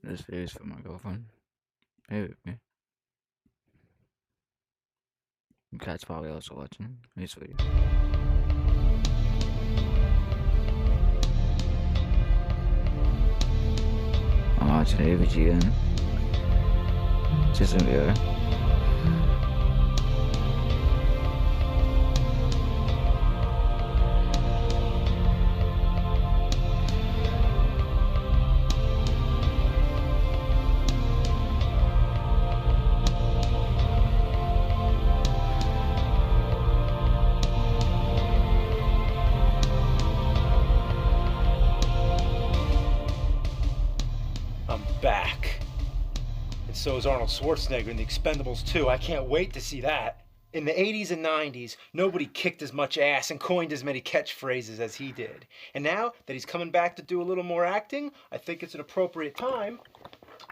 This is for my girlfriend. Hey, with me. Cat's probably also watching. Hey, sweetie. I'm watching AVG again. Just in here. I'm back. And so is Arnold Schwarzenegger in The Expendables 2. I can't wait to see that. In the 80s and 90s, nobody kicked as much ass and coined as many catchphrases as he did. And now that he's coming back to do a little more acting, I think it's an appropriate time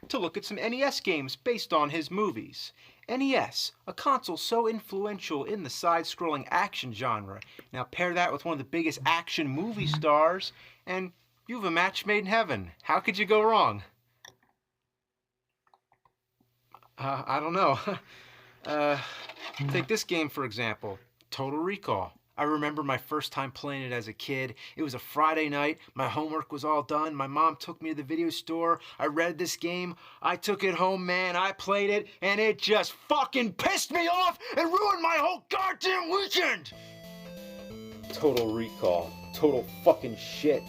to look at some NES games based on his movies. NES, a console so influential in the side-scrolling action genre. Now pair that with one of the biggest action movie stars, and you have a match made in heaven. How could you go wrong? I don't know. Take this game for example, Total Recall. I remember my first time playing it as a kid. It was a Friday night, my homework was all done, my mom took me to the video store, I rented this game, I took it home, man, I played it, and it just fucking pissed me off and ruined my whole goddamn weekend! Total Recall. Total fucking shit.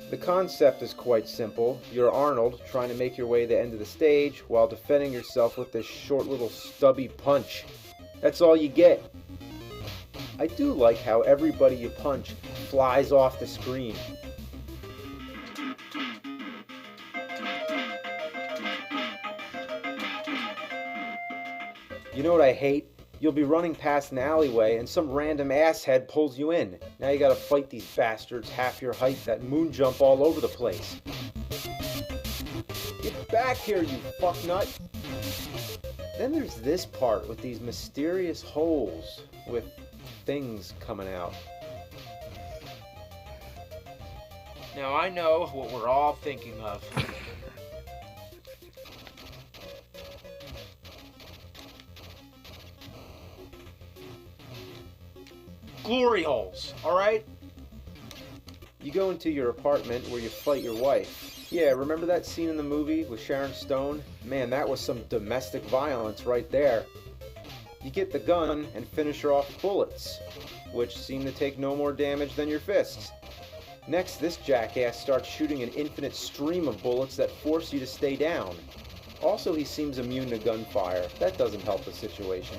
The concept is quite simple. You're Arnold trying to make your way to the end of the stage while defending yourself with this short little stubby punch. That's all you get. I do like how everybody you punch flies off the screen. You know what I hate? You'll be running past an alleyway and some random asshead pulls you in. Now you gotta fight these bastards half your height that moon jump all over the place. Get back here, you fucknut! Then there's this part with these mysterious holes with things coming out. Now I know what we're all thinking of. Glory holes, alright? You go into your apartment where you fight your wife. Yeah, remember that scene in the movie with Sharon Stone? Man, that was some domestic violence right there. You get the gun and finish her off with bullets, which seem to take no more damage than your fists. Next, this jackass starts shooting an infinite stream of bullets that force you to stay down. Also, he seems immune to gunfire. That doesn't help the situation.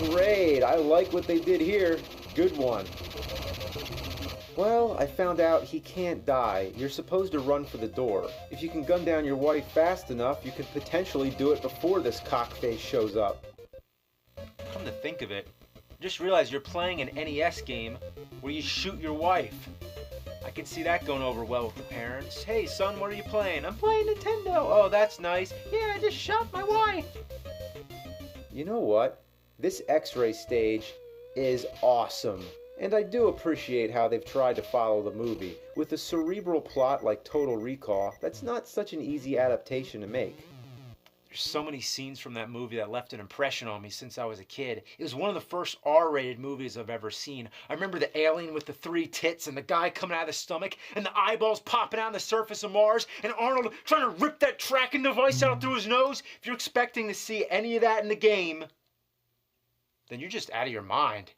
Great, I like what they did here. Good one. Well, I found out he can't die. You're supposed to run for the door. If you can gun down your wife fast enough, you could potentially do it before this cockface shows up. Come to think of it, I just realized you're playing an NES game where you shoot your wife. I can see that going over well with the parents. Hey son, what are you playing? I'm playing Nintendo. Oh, that's nice. Yeah, I just shot my wife. You know what? This X-ray stage is awesome. And I do appreciate how they've tried to follow the movie. With a cerebral plot like Total Recall, that's not such an easy adaptation to make. There's so many scenes from that movie that left an impression on me since I was a kid. It was one of the first R-rated movies I've ever seen. I remember the alien with the 3 tits and the guy coming out of the stomach and the eyeballs popping out on the surface of Mars and Arnold trying to rip that tracking device out through his nose. If you're expecting to see any of that in the game, then you're just out of your mind.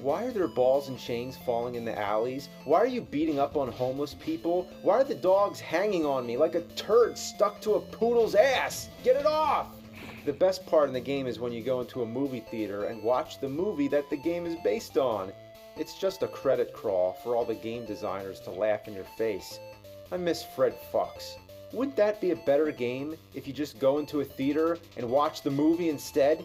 Why are there balls and chains falling in the alleys? Why are you beating up on homeless people? Why are the dogs hanging on me like a turd stuck to a poodle's ass? Get it off! The best part in the game is when you go into a movie theater and watch the movie that the game is based on. It's just a credit crawl for all the game designers to laugh in your face. I miss Fred Fox. Wouldn't that be a better game if you just go into a theater and watch the movie instead?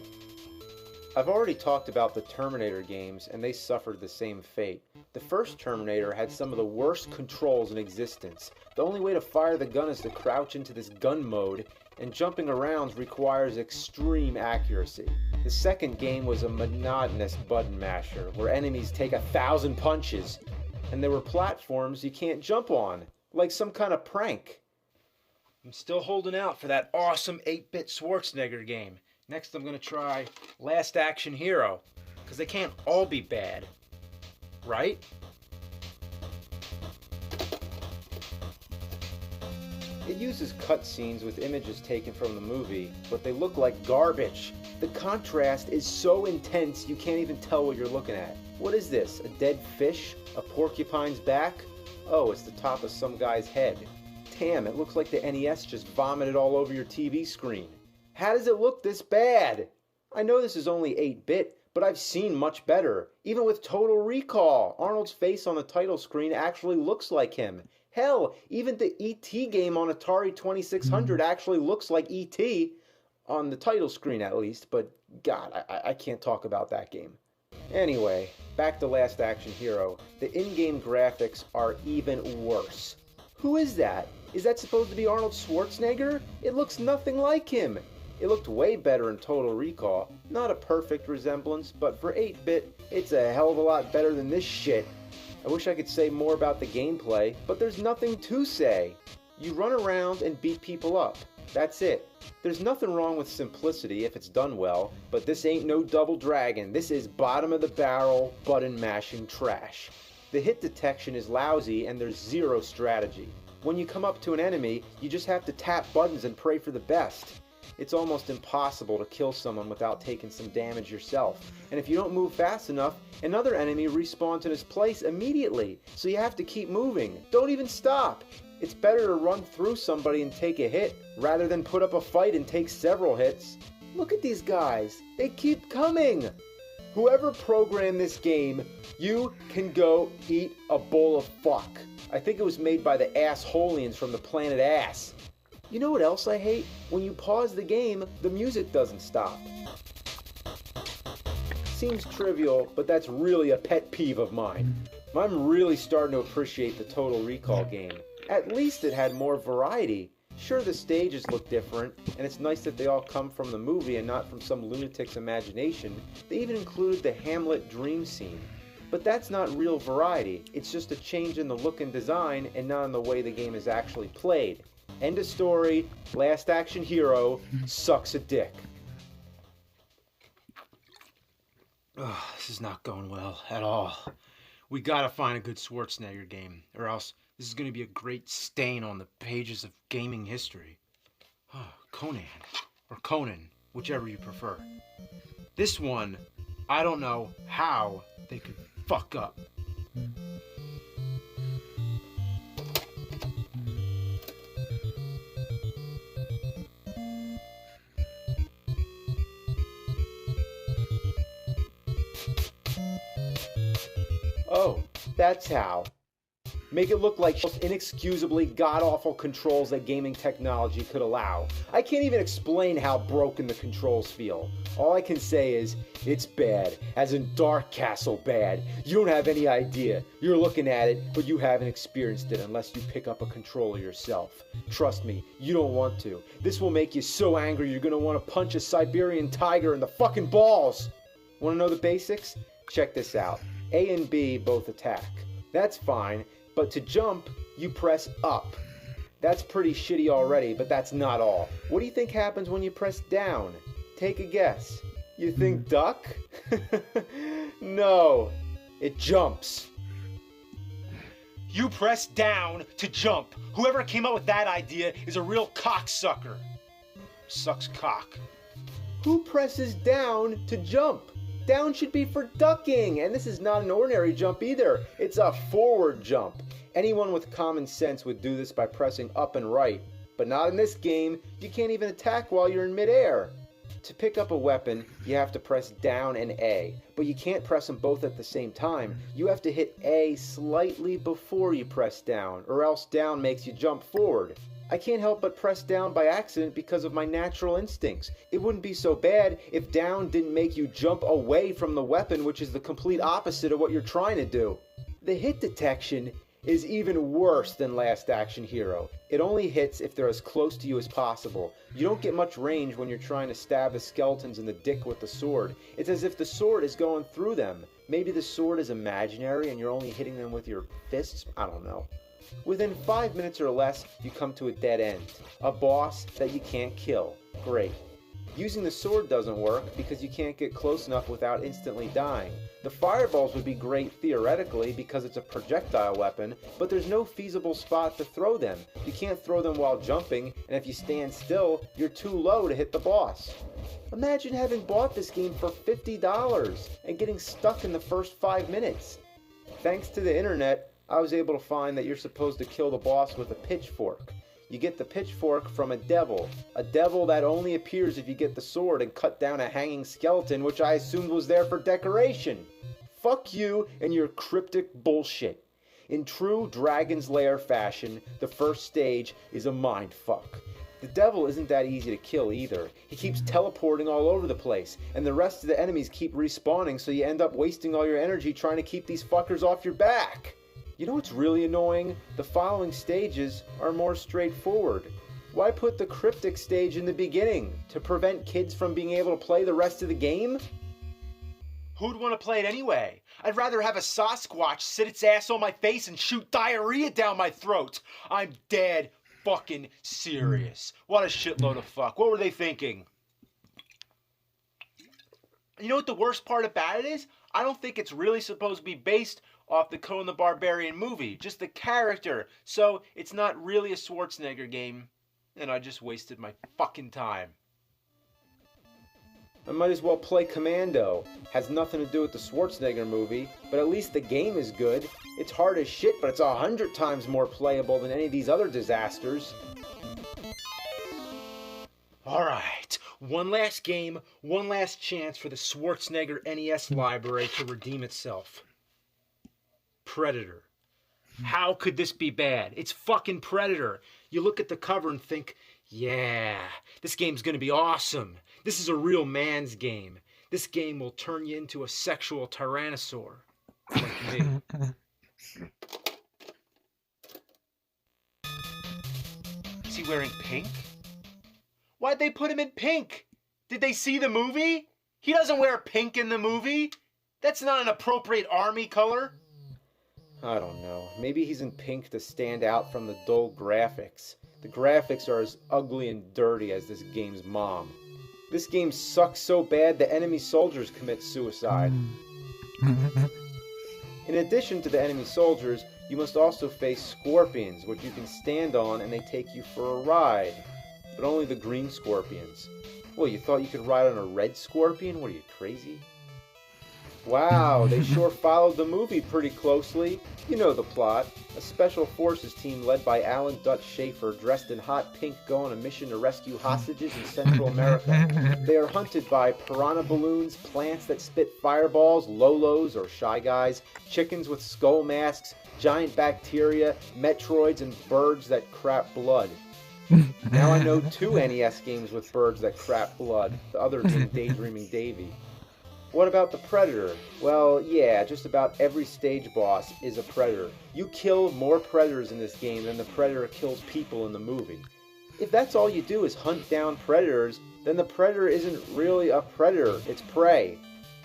I've already talked about the Terminator games, and they suffered the same fate. The first Terminator had some of the worst controls in existence. The only way to fire the gun is to crouch into this gun mode, and jumping around requires extreme accuracy. The second game was a monotonous button masher, where enemies take 1,000 punches, and there were platforms you can't jump on, like some kind of prank. I'm still holding out for that awesome 8-bit Schwarzenegger game. Next I'm gonna try Last Action Hero, because they can't all be bad, right? It uses cutscenes with images taken from the movie, but they look like garbage. The contrast is so intense you can't even tell what you're looking at. What is this? A dead fish? A porcupine's back? Oh, it's the top of some guy's head. Damn, it looks like the NES just vomited all over your TV screen. How does it look this bad? I know this is only 8-bit, but I've seen much better. Even with Total Recall, Arnold's face on the title screen actually looks like him. Hell, even the E.T. game on Atari 2600 actually looks like E.T. on the title screen at least, but God, I can't talk about that game. Anyway, back to Last Action Hero. The in-game graphics are even worse. Who is that? Is that supposed to be Arnold Schwarzenegger? It looks nothing like him. It looked way better in Total Recall. Not a perfect resemblance, but for 8-bit, it's a hell of a lot better than this shit. I wish I could say more about the gameplay, but there's nothing to say. You run around and beat people up. That's it. There's nothing wrong with simplicity if it's done well, but this ain't no Double Dragon. This is bottom of the barrel, button mashing trash. The hit detection is lousy and there's zero strategy. When you come up to an enemy, you just have to tap buttons and pray for the best. It's almost impossible to kill someone without taking some damage yourself. And if you don't move fast enough, another enemy respawns in his place immediately. So you have to keep moving. Don't even stop. It's better to run through somebody and take a hit, rather than put up a fight and take several hits. Look at these guys. They keep coming. Whoever programmed this game, you can go eat a bowl of fuck. I think it was made by the Assholians from the planet Ass. You know what else I hate? When you pause the game, the music doesn't stop. Seems trivial, but that's really a pet peeve of mine. I'm really starting to appreciate the Total Recall game. At least it had more variety. Sure, the stages look different, and it's nice that they all come from the movie and not from some lunatic's imagination. They even included the Hamlet dream scene. But that's not real variety. It's just a change in the look and design and not in the way the game is actually played. End of story. Last Action Hero sucks a dick. Ugh, this is not going well at all. We gotta find a good Schwarzenegger game, or else this is gonna be a great stain on the pages of gaming history. Oh, Conan, or Conan, whichever you prefer. This one, I don't know how they could fuck up. Oh, that's how. Make it look like inexcusably god-awful controls that gaming technology could allow. I can't even explain how broken the controls feel. All I can say is, it's bad, as in Dark Castle bad. You don't have any idea. You're looking at it, but you haven't experienced it unless you pick up a controller yourself. Trust me, you don't want to. This will make you so angry you're gonna want to punch a Siberian tiger in the fucking balls. Want to know the basics? Check this out. A and B both attack. That's fine, but to jump, you press up. That's pretty shitty already, but that's not all. What do you think happens when you press down? Take a guess. You think duck? No, it jumps. You press down to jump. Whoever came up with that idea is a real cocksucker. Sucks cock. Who presses down to jump? Down should be for ducking, and this is not an ordinary jump either. It's a forward jump. Anyone with common sense would do this by pressing up and right, but not in this game. You can't even attack while you're in midair. To pick up a weapon, you have to press down and A, but you can't press them both at the same time. You have to hit A slightly before you press down, or else down makes you jump forward. I can't help but press down by accident because of my natural instincts. It wouldn't be so bad if down didn't make you jump away from the weapon, which is the complete opposite of what you're trying to do. The hit detection is even worse than Last Action Hero. It only hits if they're as close to you as possible. You don't get much range when you're trying to stab the skeletons in the dick with the sword. It's as if the sword is going through them. Maybe the sword is imaginary and you're only hitting them with your fists? I don't know. Within 5 minutes or less, you come to a dead end. A boss that you can't kill. Great. Using the sword doesn't work because you can't get close enough without instantly dying. The fireballs would be great theoretically because it's a projectile weapon, but there's no feasible spot to throw them. You can't throw them while jumping, and if you stand still, you're too low to hit the boss. Imagine having bought this game for $50 and getting stuck in the first 5 minutes. Thanks to the internet, I was able to find that you're supposed to kill the boss with a pitchfork. You get the pitchfork from a devil that only appears if you get the sword and cut down a hanging skeleton, which I assumed was there for decoration. Fuck you and your cryptic bullshit. In true Dragon's Lair fashion, the first stage is a mindfuck. The devil isn't that easy to kill either. He keeps teleporting all over the place, and the rest of the enemies keep respawning, so you end up wasting all your energy trying to keep these fuckers off your back. You know what's really annoying? The following stages are more straightforward. Why put the cryptic stage in the beginning? To prevent kids from being able to play the rest of the game? Who'd want to play it anyway? I'd rather have a Sasquatch sit its ass on my face and shoot diarrhea down my throat. I'm dead fucking serious. What a shitload of fuck. What were they thinking? You know what the worst part about it is? I don't think it's really supposed to be based off the Conan the Barbarian movie, just the character. So it's not really a Schwarzenegger game, and I just wasted my fucking time. I might as well play Commando. Has nothing to do with the Schwarzenegger movie, but at least the game is good. It's hard as shit, but it's 100 times more playable than any of these other disasters. Alright, one last game, one last chance for the Schwarzenegger NES library to redeem itself. Predator. How could this be bad? It's fucking Predator. You look at the cover and think, yeah, this game's gonna be awesome. This is a real man's game. This game will turn you into a sexual tyrannosaur. Like me. Is he wearing pink? Why'd they put him in pink? Did they see the movie? He doesn't wear pink in the movie. That's not an appropriate army color. I don't know. Maybe he's in pink to stand out from the dull graphics. The graphics are as ugly and dirty as this game's mom. This game sucks so bad the enemy soldiers commit suicide. In addition to the enemy soldiers, you must also face scorpions, which you can stand on and they take you for a ride. But only the green scorpions. Well, you thought you could ride on a red scorpion? What are you, crazy? Wow, they sure followed the movie pretty closely. You know the plot. A special forces team led by Alan Dutch Schaefer, dressed in hot pink, go on a mission to rescue hostages in Central America. They are hunted by piranha balloons, plants that spit fireballs, Lolos or Shy Guys, chickens with skull masks, giant bacteria, Metroids, and birds that crap blood. Now I know 2 NES games with birds that crap blood, the other being Daydreaming Davy. What about the Predator? Well, yeah, just about every stage boss is a Predator. You kill more Predators in this game than the Predator kills people in the movie. If that's all you do is hunt down Predators, then the Predator isn't really a Predator, it's prey.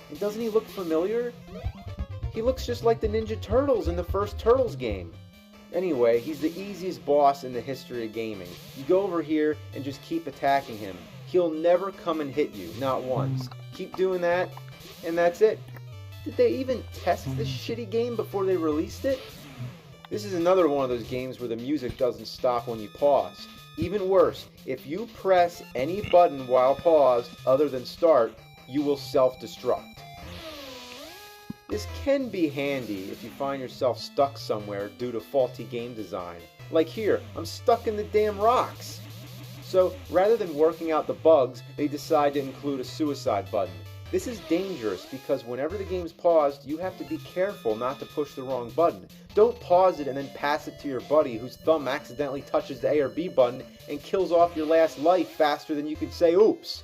And doesn't he look familiar? He looks just like the Ninja Turtles in the first Turtles game. Anyway, he's the easiest boss in the history of gaming. You go over here and just keep attacking him. He'll never come and hit you, not once. Keep doing that, and that's it. Did they even test this shitty game before they released it? This is another one of those games where the music doesn't stop when you pause. Even worse, if you press any button while paused other than start, you will self-destruct. This can be handy if you find yourself stuck somewhere due to faulty game design. Like here, I'm stuck in the damn rocks. So rather than working out the bugs, they decide to include a suicide button. This is dangerous because whenever the game's paused, you have to be careful not to push the wrong button. Don't pause it and then pass it to your buddy whose thumb accidentally touches the A or B button and kills off your last life faster than you can say oops.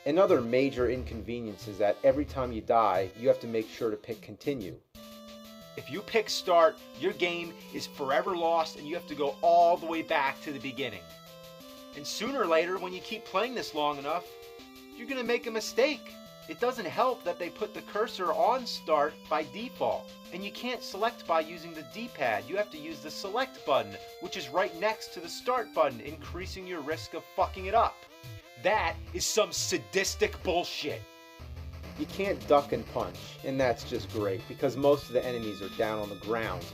Another major inconvenience is that every time you die, you have to make sure to pick continue. If you pick start, your game is forever lost and you have to go all the way back to the beginning. And sooner or later, when you keep playing this long enough, you're going to make a mistake. It doesn't help that they put the cursor on start by default. And you can't select by using the D-pad. You have to use the select button, which is right next to the start button, increasing your risk of fucking it up. That is some sadistic bullshit. You can't duck and punch, and that's just great, because most of the enemies are down on the ground.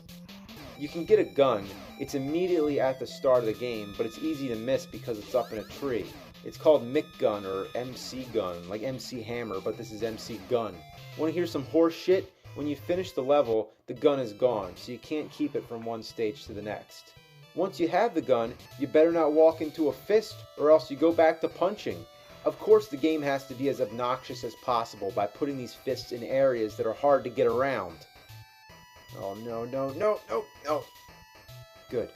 You can get a gun. It's immediately at the start of the game, but it's easy to miss because it's up in a tree. It's called Mick Gun or MC Gun, like MC Hammer, but this is MC Gun. Want to hear some horse shit? When you finish the level, the gun is gone, so you can't keep it from one stage to the next. Once you have the gun, you better not walk into a fist, or else you go back to punching. Of course, the game has to be as obnoxious as possible by putting these fists in areas that are hard to get around. Oh, no, no, no, no, no. Good.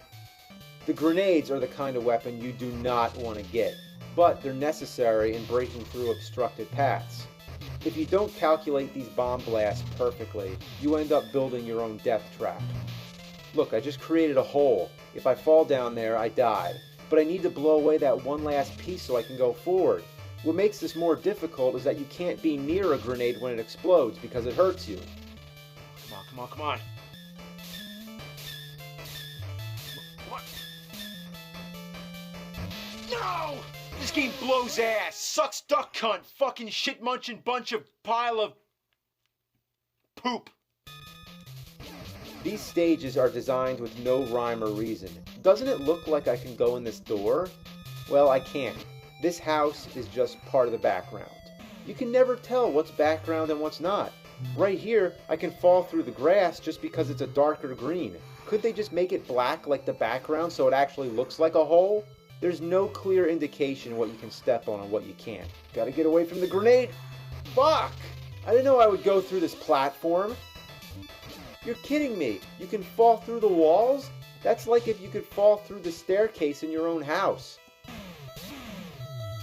The grenades are the kind of weapon you do not want to get, but they're necessary in breaking through obstructed paths. If you don't calculate these bomb blasts perfectly, you end up building your own death trap. Look, I just created a hole. If I fall down there, I die. But I need to blow away that one last piece so I can go forward. What makes this more difficult is that you can't be near a grenade when it explodes because it hurts you. Come on, come on, come on. What? No! This game blows ass. Sucks duck cunt. Fucking shit munching bunch of pile of poop. These stages are designed with no rhyme or reason. Doesn't it look like I can go in this door? Well, I can't. This house is just part of the background. You can never tell what's background and what's not. Right here, I can fall through the grass just because it's a darker green. Could they just make it black like the background so it actually looks like a hole? There's no clear indication what you can step on and what you can't. Gotta get away from the grenade. Fuck! I didn't know I would go through this platform. You're kidding me. You can fall through the walls? That's like if you could fall through the staircase in your own house.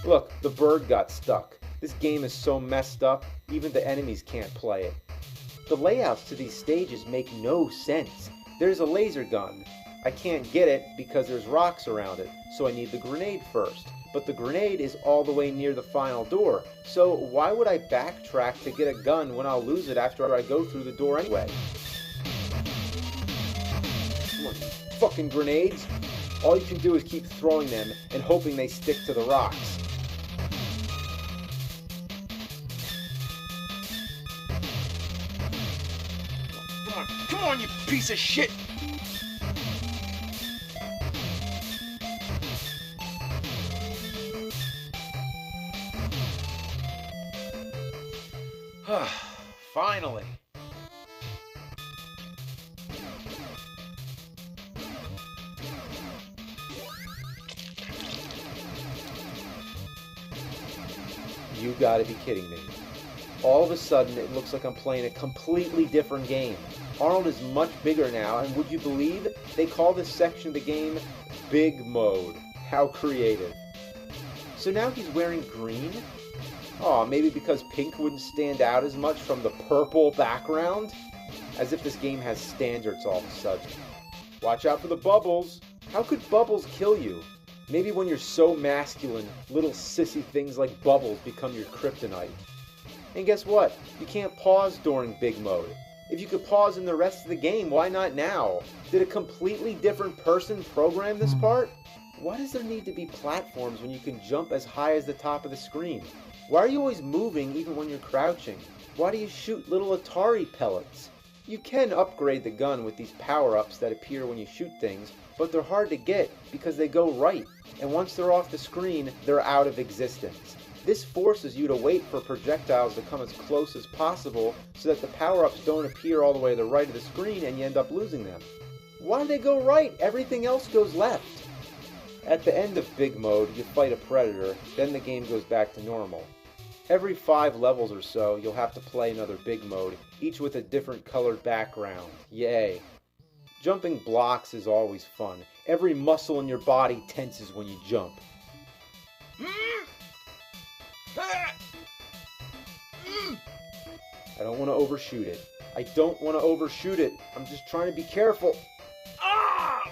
Look, the bird got stuck. This game is so messed up, even the enemies can't play it. The layouts to these stages make no sense. There's a laser gun. I can't get it because there's rocks around it, so I need the grenade first. But the grenade is all the way near the final door, so why would I backtrack to get a gun when I'll lose it after I go through the door anyway? Come on, fucking grenades! All you can do is keep throwing them and hoping they stick to the rocks. Come on, you piece of shit! Finally. You gotta be kidding me. All of a sudden, it looks like I'm playing a completely different game. Arnold is much bigger now, and would you believe they call this section of the game Big Mode? How creative. So now he's wearing green? Aw, maybe because pink wouldn't stand out as much from the purple background? As if this game has standards all of a sudden. Watch out for the bubbles. How could bubbles kill you? Maybe when you're so masculine, little sissy things like bubbles become your kryptonite. And guess what? You can't pause during Big Mode. If you could pause in the rest of the game, why not now? Did a completely different person program this part? Why does there need to be platforms when you can jump as high as the top of the screen? Why are you always moving even when you're crouching? Why do you shoot little Atari pellets? You can upgrade the gun with these power-ups that appear when you shoot things, but they're hard to get because they go right, and once they're off the screen, they're out of existence. This forces you to wait for projectiles to come as close as possible so that the power-ups don't appear all the way to the right of the screen and you end up losing them. Why do they go right? Everything else goes left. At the end of Big Mode, you fight a predator, then the game goes back to normal. Every 5 levels or so, you'll have to play another Big Mode, each with a different colored background. Yay. Jumping blocks is always fun. Every muscle in your body tenses when you jump. I don't want to overshoot it. I don't want to overshoot it. I'm just trying to be careful. Ah!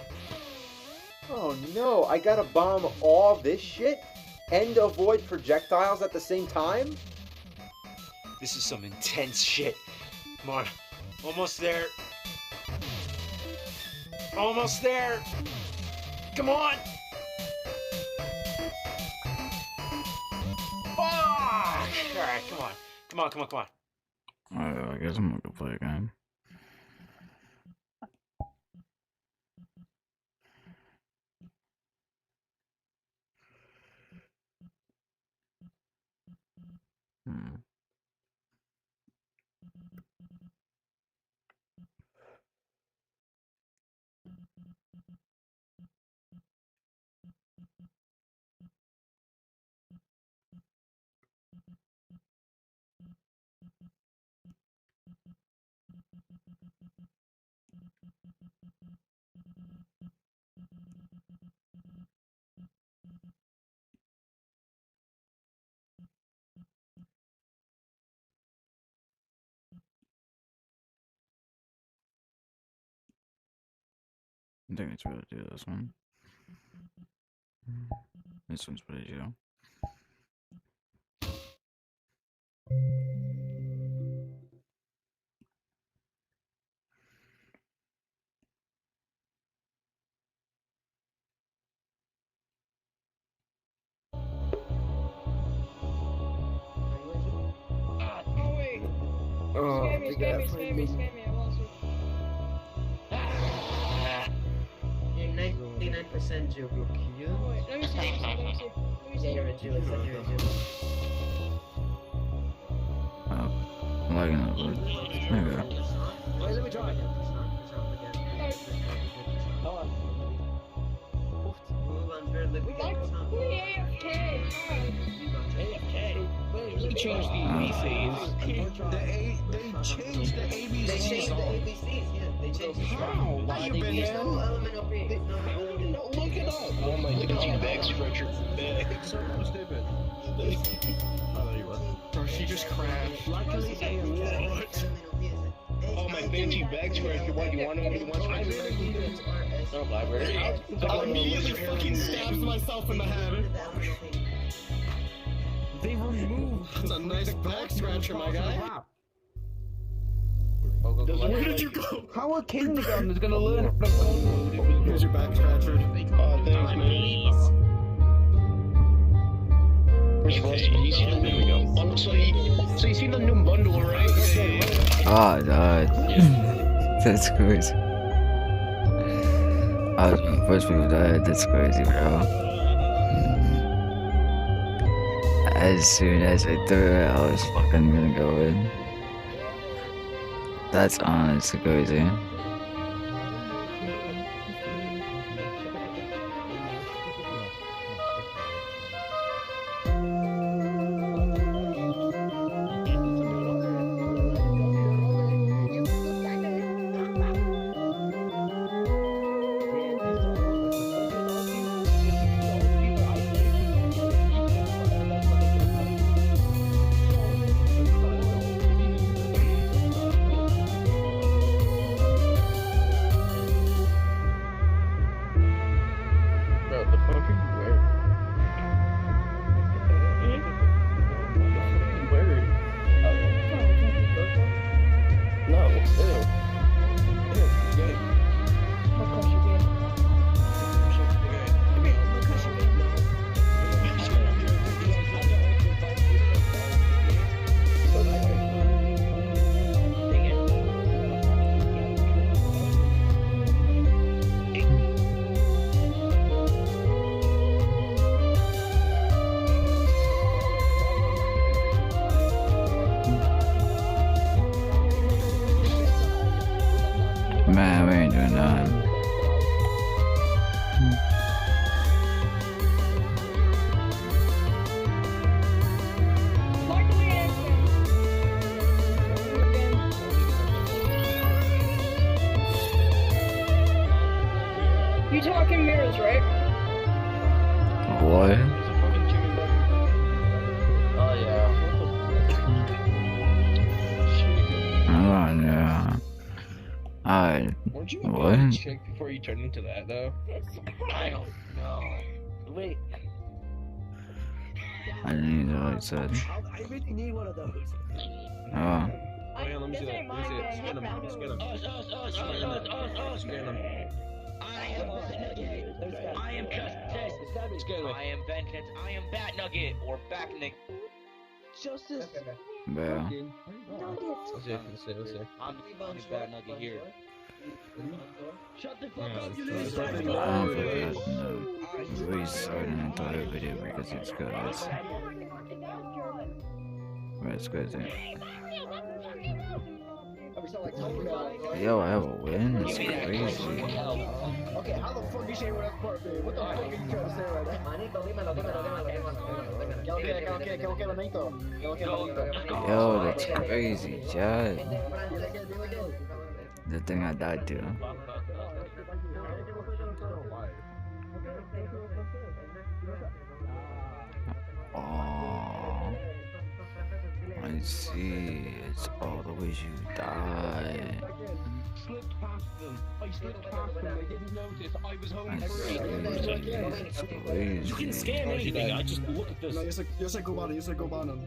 Oh no, I gotta bomb all this shit? And avoid projectiles at the same time? This is some intense shit. Come on. Almost there. Almost there. Come on. Fuck! Alright, come on. Come on, come on, come on. Alright, I guess I'm gonna go play a game. I think it's really do this one. This one's pretty chill. Scam me, I want to. You're 99% Jew. Wait, let me see. Yeah, you're a Jew. I said you're a Jew. I'm lagging a bit. There we go. Wait, let me try again. They changed the ABCs. They changed the ABCs. They changed the ABCs, yeah. They changed the How? Why You they been used there? no element of being. No, look it up. Oh my god. Look at you back stretcher. Back. So stupid. Bro, she just crashed. Oh, my fancy back scratcher. What, you want to know what he wants right now? No, library. I immediately fucking stabbed myself in the head. They removed. That's a nice back scratcher, my guy. Where did you go? How a kindergarten is gonna learn? Here's your back scratcher. Oh, thanks, man. There we go. Oh, so you see the new bundle, right? Oh, God. That's crazy. I was when first people died. That's crazy, bro. As soon as I threw it, I was fucking gonna go in. That's honestly crazy. Bro, the fuck are you wearing? No, ew. Gay. Of course you did. Come here, of course you did. Man, we ain't doing that. Luckily, I You talking mirrors, right? What? Oh, yeah. Oh, no. Weren't you a What? bad chick before you turned into that, though? I don't know. Wait. I didn't even know what I said. I really need one of those. Oh. Oh, yeah, let me see This that. ain't Let me see mine, it. Scan them. man. Scan them. Scan them. I am Justice. Scan them. I am Vengeance. I am Bat Nugget or Back Nick. Justice. Yeah. Let's see. I'm the Bat Nugget here. Shut the fuck Yeah, up, you it's loser. I don't forget no. We started an entire video because it's good. That's crazy. Yo, I have a win? That's crazy. Okay, how the fuck you say what that's part B? What the fuck are you trying to say right now? Manito, dímelo. ¿Qué lo Manito? Yo, that's crazy, Chad. The thing I died to. Oh, I see. It's all the ways you die. Slipped past them. I slipped past them. They didn't notice. I was home I free. see. It's crazy. You can scan anything, I just look at this. No, yo sé cubano.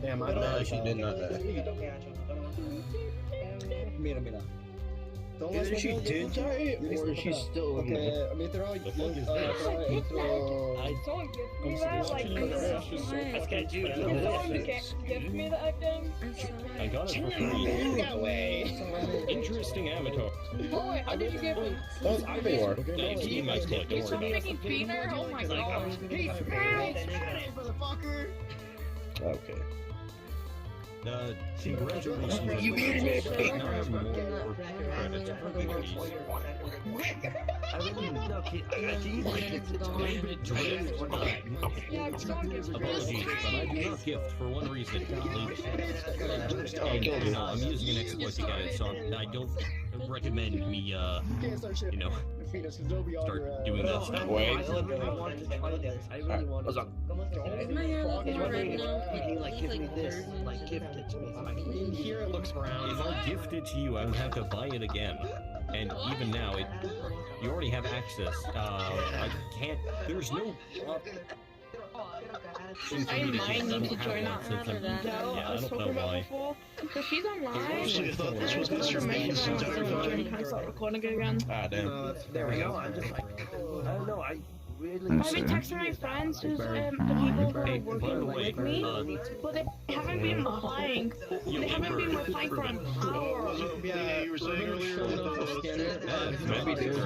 Damn, I actually did not that. Mira. Either she did die, or she's still in there. Mitro, The fuck is Someone gift me that, like, That's got you. someone gift me that thing. I got it for free. That way. Interesting avatar. Oh wait, how did you get me? That's Ivor. Thanks, you might collect, don't He's worry about it. making peanut? Oh my god. Okay. Congratulations. You beat me. Now I have more credits for victories. David Drift. Yeah, someone gift me Apologies, but I do not gift for one reason. You know, I'm using an exploit to get it, so I don't recommend me, you know, start doing that stuff. Wait. I really want to try this. I really want to. Like, give me this. Like, gift it to me. In here it looks brown. If I gift it to you, I would have to buy it again. And even now, you already have access. I can't. There's no. I might need to join that Since I'm- No, yeah, I I was don't talking know about why. before. So she's online. Actually, I thought this was Mr. Maid's entire time. Can I start recording again? Ah, damn. There we go. I'm just like, I don't know. I really. Let's I've been see. texting my friends who's the people who are Hey, by the working way, with me, but they haven't been replying. They haven't been replying for an hour. Yeah, you were saying earlier with the scanner. Maybe there's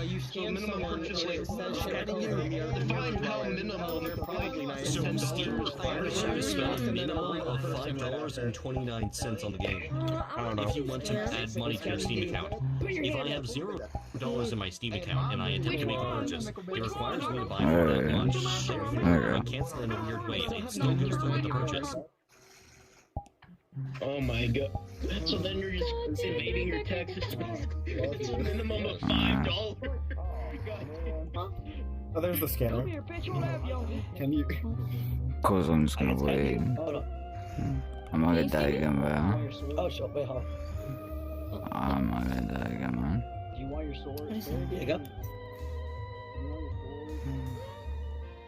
You scan minimum purchase like define how minimum probably nice. So Steam requires you to spend a minimum of $5.29 on the game. I don't know. If you want to add money to your Steam account. If I have $0 in my Steam account and I attempt to make a purchase, it requires me to buy for that much. Therefore, I cancel in a weird way. It still goes through with the purchase. Oh my god. So then you're just evading your taxes. It's a minimum of $5. Oh, there's the Come scanner. here, bitch, what up, yo? Can you? Cause I'm just gonna wait. Hold up. I'm not gonna die again, bro. Oh, shit. Wait, hold on. I'm not gonna die again, man. Do you want your sword? There you go.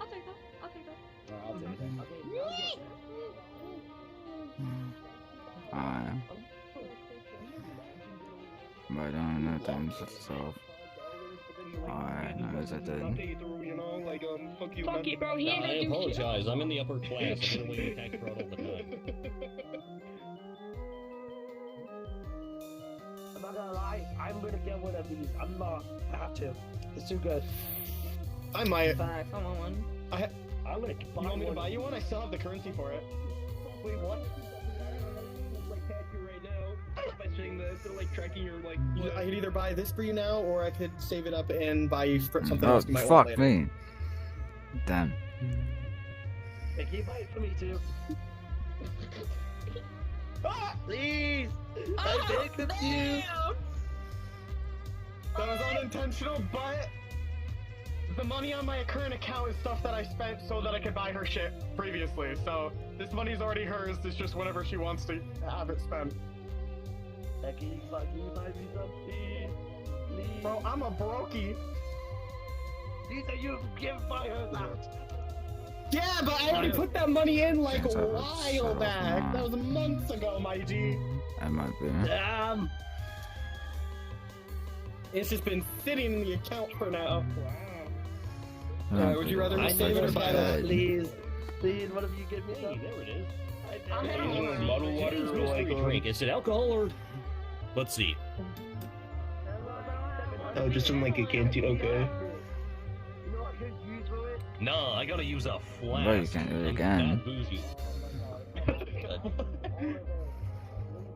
I'll take that. I'll take that. I'll take that. Alright. But I don't know time to solve. Alright, no, as I did. Fuck you, Fuck man. it, bro. He ain't I gonna do shit. apologize. I'm in the upper class. I'm gonna wait tax fraud all the time. I'm not gonna lie. I'm gonna get one of these. I'm not. I have to. It's too good. I might. Facts, I want one. I'm gonna You buy want me to one. buy you one? I still have the currency for it. Wait, what? Like tag you right now. By saying that instead of like tracking your like. I could either buy this for you now, or I could save it up and buy you something Oh, else you might want fuck later. me. Damn. Hey, can you buy it for me too? Please! I beg of you! That was unintentional, but the money on my current account is stuff that I spent so that I could buy her shit previously. So this money's already hers. It's just whenever she wants to have it spent. Can you buy me some, please? Please. Bro, I'm a brokey. You said you give fire that. Yeah, but I already put that money in like a Can't have it while set back. off That was months ago, my G. That might be. Damn. It's just been sitting in the account for now. That would you might rather be. me save it or buy that? Please. Please, what if you give me Hey, some? there it is. Bottled water James or mystery like drink. Is it alcohol or? Let's see. oh, just in like a canteen. Okay. You know what? Just use for it. No, I gotta use a flask. Bro, you can't do it I'm again. that bougie.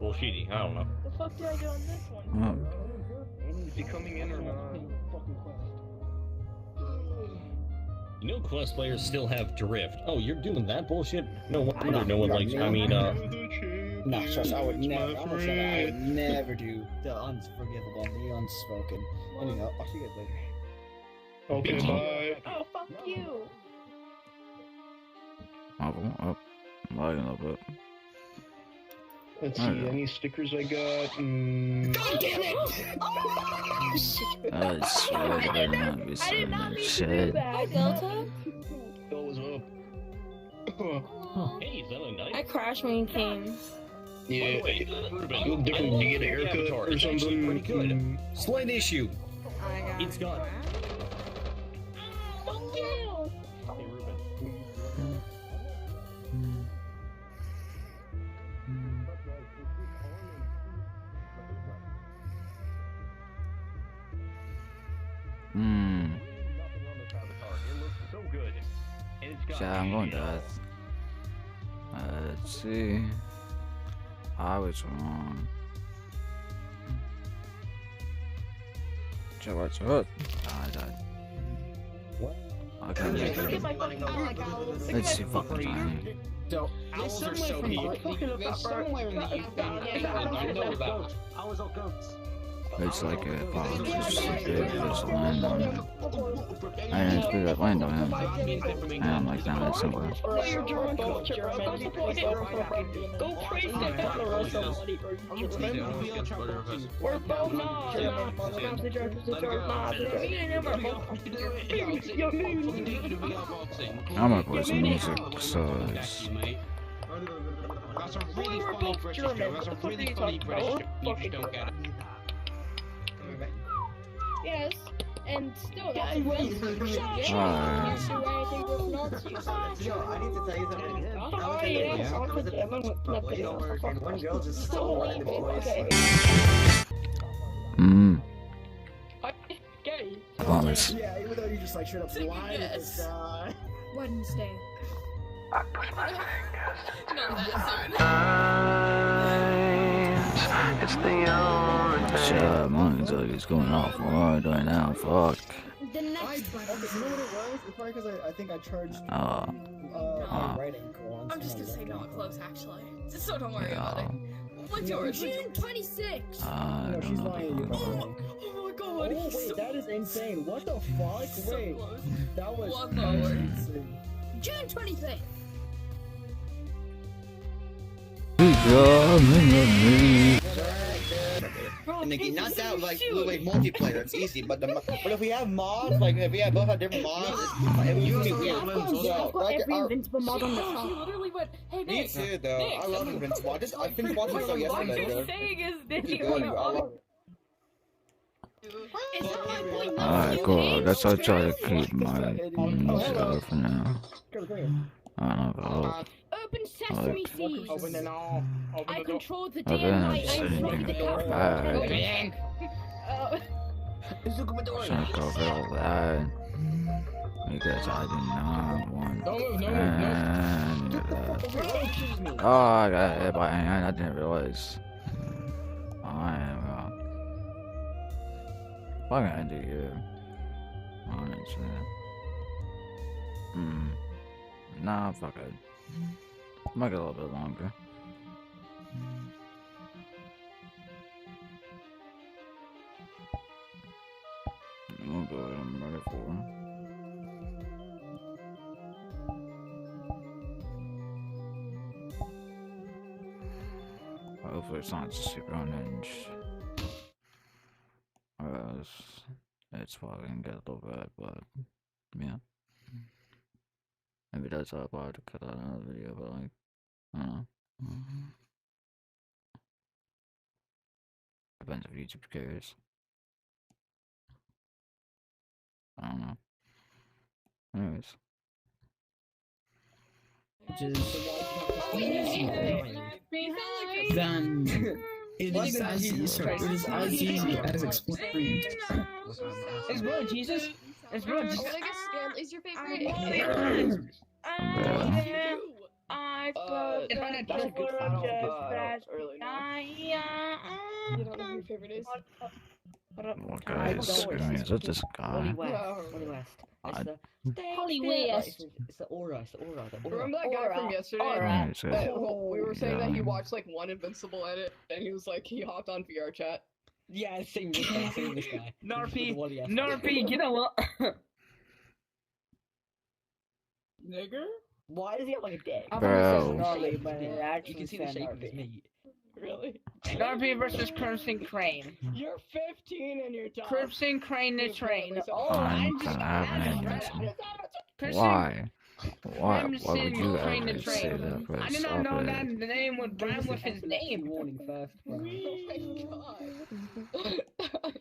Bullshitty. I don't know. The fuck did I do on this one? Oh, Is he coming in or not? You know, quest players still have drift. Oh, you're doing that bullshit? No wonder no one likes. I mean, Nah, trust, I would never. I'm gonna say I would friend. never do the unforgivable, the unspoken. Anyhow, I'll see you guys later. Okay, bye. Oh, fuck you. oh, I'm lagging a little bit. Let's see, any stickers I got? God damn it! I swear to God, not be I did saying not that mean to do shit. that. Delta? What was up? hey, is that a knife? I crashed when you came. Yeah, By the way, you Ruben, look different. I You get a love your haircut avatar. or It's actually something? pretty good. Slight issue. I got It's got. Fuck you. Hey, Ruben. Hmm. It looks so good. And it's got. Yeah, I'm going death. Let's see. I was wrong. What's up? I died. What? I can't make Look at it. my fucking owls. Let's see fucking time. So, Owls are so neat. There's somewhere in the UK I know about. Owls or goats? It's like a box. Just land on it. And it's good land on it. And I'm like, nah, that's simple. Oh, you're German culture, bro. Go praise the Hitler or somebody, or you German. We're both not. The Germans, the I'm gonna play some music, so it's... That's a really funny British joke. That's a really funny British joke. You just don't get it. Yes, and still, that's a really Alright. do anything with Nazis. Yo, I need to tell you something. Oh, yeah, I'm a German with nothing else. One girl just stole one of the boys. Gay. Promise. Yeah, even though you just like straight up fly with Yes. this guy. Wednesday. I push my It's the Shut mine's like it's going off hard right now, fuck. The Okay, next you know what it was? It's probably because I think I charged Uh, right ankle on I'm just gonna say not close actually. Just so don't worry about yeah. it. What's yours? June 26th. I No, don't she's know. lying. You Oh my god. Oh he's wait, so, that is insane. What the fuck? so Wait, close. that was 1 hour. insane. June 25th. Bro, Nikki, not this that is like shoot. multiplayer, it's easy. But if we have mods, like if we have both have different mods, it would be weird. I've got every invincible mod on the top. He literally went, hey Me Nick. too, though. Nick, I love Invincible. I finished watching the show what yesterday, you're though. saying is It's Nick. good. I love It's not my point. Alright, cool. I guess I'll try to keep my music out for now. Come here. I don't know. Open sesame seeds. Open it all. I control the I've day and been night. I'm from the saying capital. bad. Trying to cover all that. Because I did not want any of that. Oh, I got hit by a hand. I didn't realize. I am what can I do here? Honestly. Nah, fuck it. Make it a little bit longer. Okay, I'm ready for him. hopefully it's not super unhinged. Or else it's probably gonna get a little bit, but yeah. Maybe that's how I to cut out another video, but like, I don't know. Depends if YouTube cares. I don't know. Anyways. Then it is as easy as explained. Is bro Jesus? Is bro Jesus? I guess Stanley's your favorite. I that's a good early now. You don't know who your favorite is? What guy is screaming? Is it this guy? Holy West. It's the aura. It's the aura. Remember that guy from yesterday? Alright, We were saying that he yeah. watched like one Invincible edit, and he was like, he hopped on VR chat. Yeah, same this guy. Same this guy. Narpy, you know what? Nigger? Why does he have like a dick? Bro. You can see the shape of his meat. Really? Narpy versus Crimson Crane. You're 15 and you're dumb. Crimson Crane the Train. Oh, I'm gonna have an animation. Why? Why would you ever say that? I did not know that the name would rhyme with his name. Warning first. Oh my god.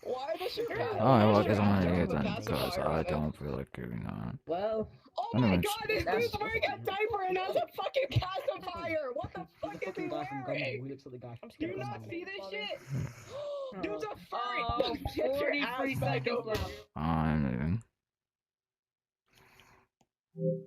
Why does your Alright, well, I guess I'm gonna get then because I don't feel like giving on. Well. Oh my god, this dude's wearing a diaper and has a fucking pacifier! What the fuck is he wearing? Do you not see this shit? Dude's a furry! Get your ass back over. I'm leaving.